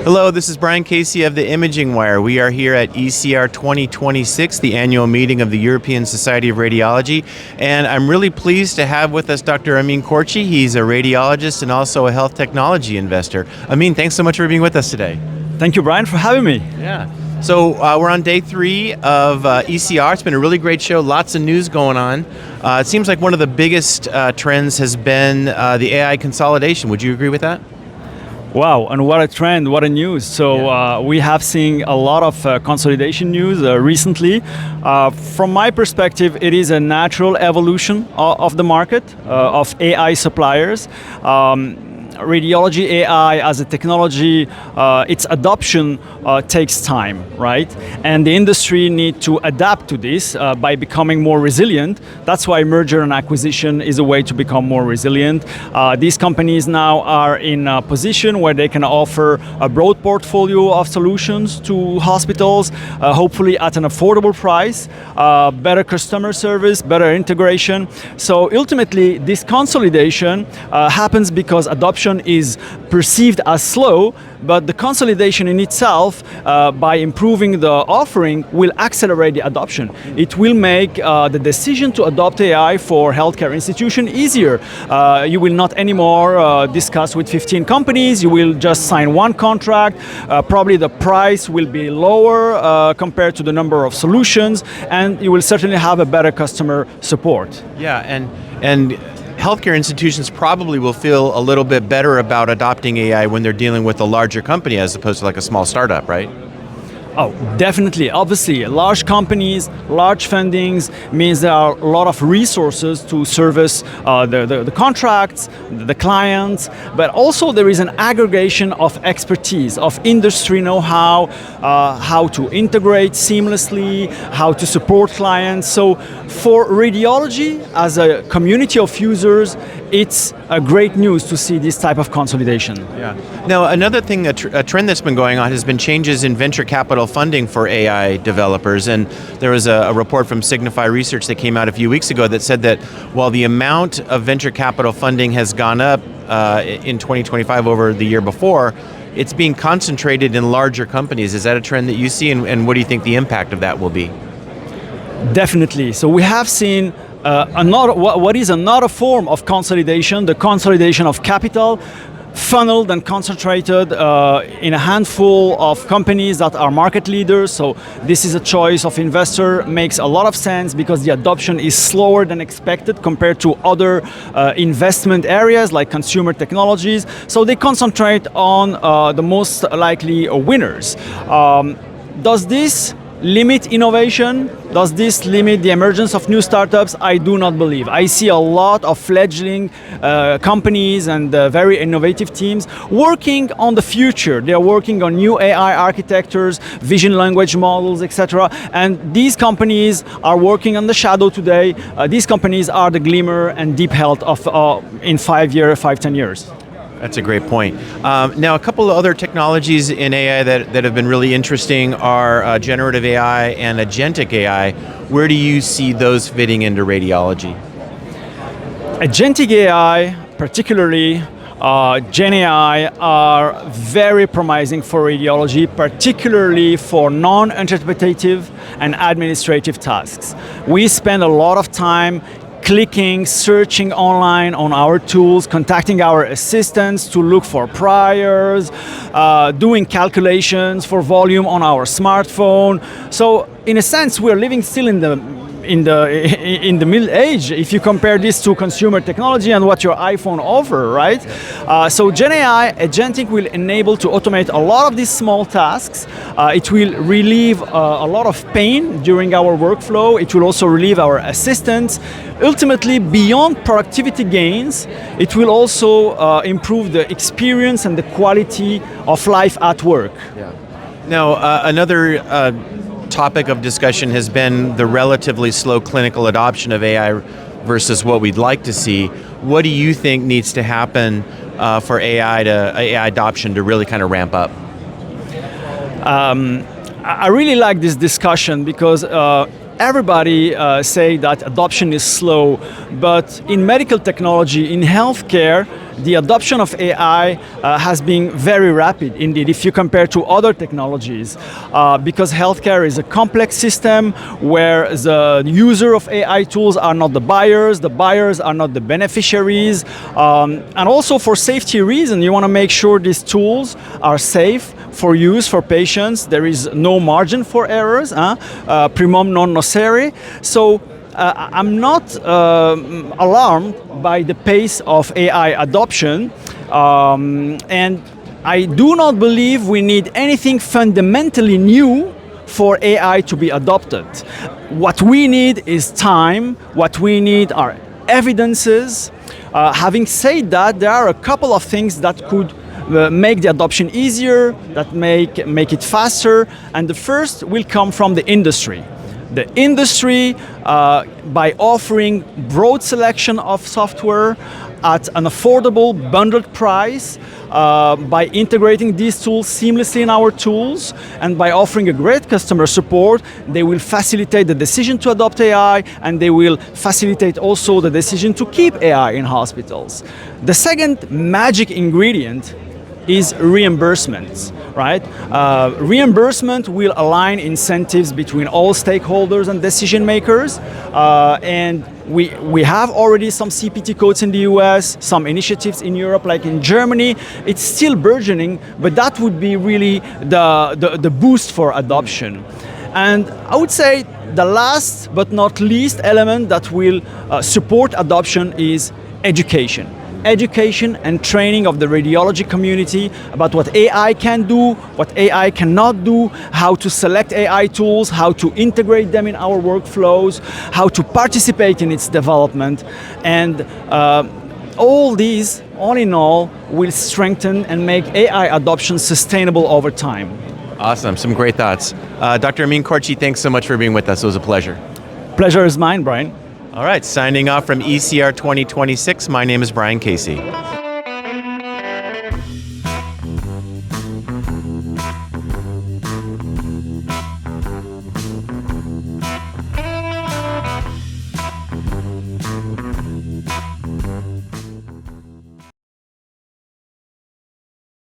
Hello, this is Brian Casey of the Imaging Wire. We are here at ECR 2026, the annual meeting of the European Society of Radiology, and I'm really pleased to have with us Dr. Amine Korchi. He's a radiologist and also a health technology investor. Amine, thanks so much for being with us today. Thank you, Brian, for having me. Yeah. So we're on day 3 of ECR. It's been a really great show, lots of news going on. It seems like one of the biggest trends has been the AI consolidation. Would you agree with that? Wow, and what a trend, what a news. So we have seen a lot of consolidation news recently. From my perspective, it is a natural evolution of the market, of AI suppliers. Radiology AI as a technology, its adoption takes time, right? And the industry need to adapt to this by becoming more resilient. That's why merger and acquisition is a way to become more resilient. These companies now are in a position where they can offer a broad portfolio of solutions to hospitals, hopefully at an affordable price, better customer service, better integration. So ultimately, this consolidation happens because adoption is perceived as slow, but the consolidation in itself, by improving the offering, will accelerate the adoption. It will make the decision to adopt AI for healthcare institution easier. You will not anymore discuss with 15 companies, you will just sign one contract, probably the price will be lower compared to the number of solutions, and you will certainly have a better customer support. Yeah, and healthcare institutions probably will feel a little bit better about adopting AI when they're dealing with a larger company as opposed to like a small startup, right? Oh, definitely. Obviously, large companies, large fundings means there are a lot of resources to service the contracts, the clients, but also there is an aggregation of expertise, of industry know-how, how to integrate seamlessly, how to support clients. So for radiology, as a community of users, it's a great news to see this type of consolidation. Yeah. Now, another thing, a trend that's been going on has been changes in venture capital funding for AI developers. And there was a report from Signify Research that came out a few weeks ago that said that while the amount of venture capital funding has gone up in 2025 over the year before, it's being concentrated in larger companies. Is that a trend that you see, and what do you think the impact of that will be? Definitely. So we have seen what is another form of consolidation, the consolidation of capital, funneled and concentrated in a handful of companies that are market leaders. So this is a choice of investor, makes a lot of sense because the adoption is slower than expected compared to other investment areas like consumer technologies. So they concentrate on the most likely winners. Does this limit innovation? Does this limit the emergence of new startups? I do not believe. I see a lot of fledgling companies and very innovative teams working on the future. They are working on new AI architectures, vision language models, etc. And these companies are working on the shadow today. These companies are the glimmer and deep health of in 5-10 years. That's a great point. Now, a couple of other technologies in AI that have been really interesting are generative AI and agentic AI. Where do you see those fitting into radiology? Agentic AI, particularly Gen AI, are very promising for radiology, particularly for non-interpretative and administrative tasks. We spend a lot of time clicking, searching online on our tools, contacting our assistants to look for priors, doing calculations for volume on our smartphone. So in a sense, we're living still in the middle age if you compare this to consumer technology and what your iPhone offers, right? So Gen AI, agentic will enable to automate a lot of these small tasks. It will relieve a lot of pain during our workflow. It will also relieve our assistants. Ultimately, beyond productivity gains, it will also improve the experience and the quality of life at work. Yeah. Now, another topic of discussion has been the relatively slow clinical adoption of AI versus what we'd like to see. What do you think needs to happen for AI adoption to really kind of ramp up? I really like this discussion because everybody say that adoption is slow, but in medical technology, in healthcare, the adoption of AI has been very rapid indeed if you compare to other technologies, because healthcare is a complex system where the user of AI tools are not the buyers are not the beneficiaries, and also for safety reasons, you want to make sure these tools are safe for use for patients. There is no margin for errors, primum non nocere. So I'm not alarmed by the pace of AI adoption, and I do not believe we need anything fundamentally new for AI to be adopted. What we need is time, what we need are evidences. Having said that, there are a couple of things that could make the adoption easier, that make it faster, and the first will come from the industry. The industry, by offering broad selection of software at an affordable bundled price, by integrating these tools seamlessly in our tools, and by offering a great customer support, they will facilitate the decision to adopt AI, and they will facilitate also the decision to keep AI in hospitals. The second magic ingredient is reimbursements, right? Reimbursement will align incentives between all stakeholders and decision makers, and we have already some CPT codes in the US, some initiatives in Europe, like in Germany. It's still burgeoning, but that would be really the boost for adoption. And I would say the last but not least element that will support adoption is education. Education and training of the radiology community about what AI can do, what AI cannot do, how to select AI tools, how to integrate them in our workflows, how to participate in its development. And all these, all in all, will strengthen and make AI adoption sustainable over time. Awesome, some great thoughts. Dr. Amine Korchi, thanks so much for being with us. It was a pleasure. Pleasure is mine, Brian. All right, signing off from ECR 2026, my name is Brian Casey.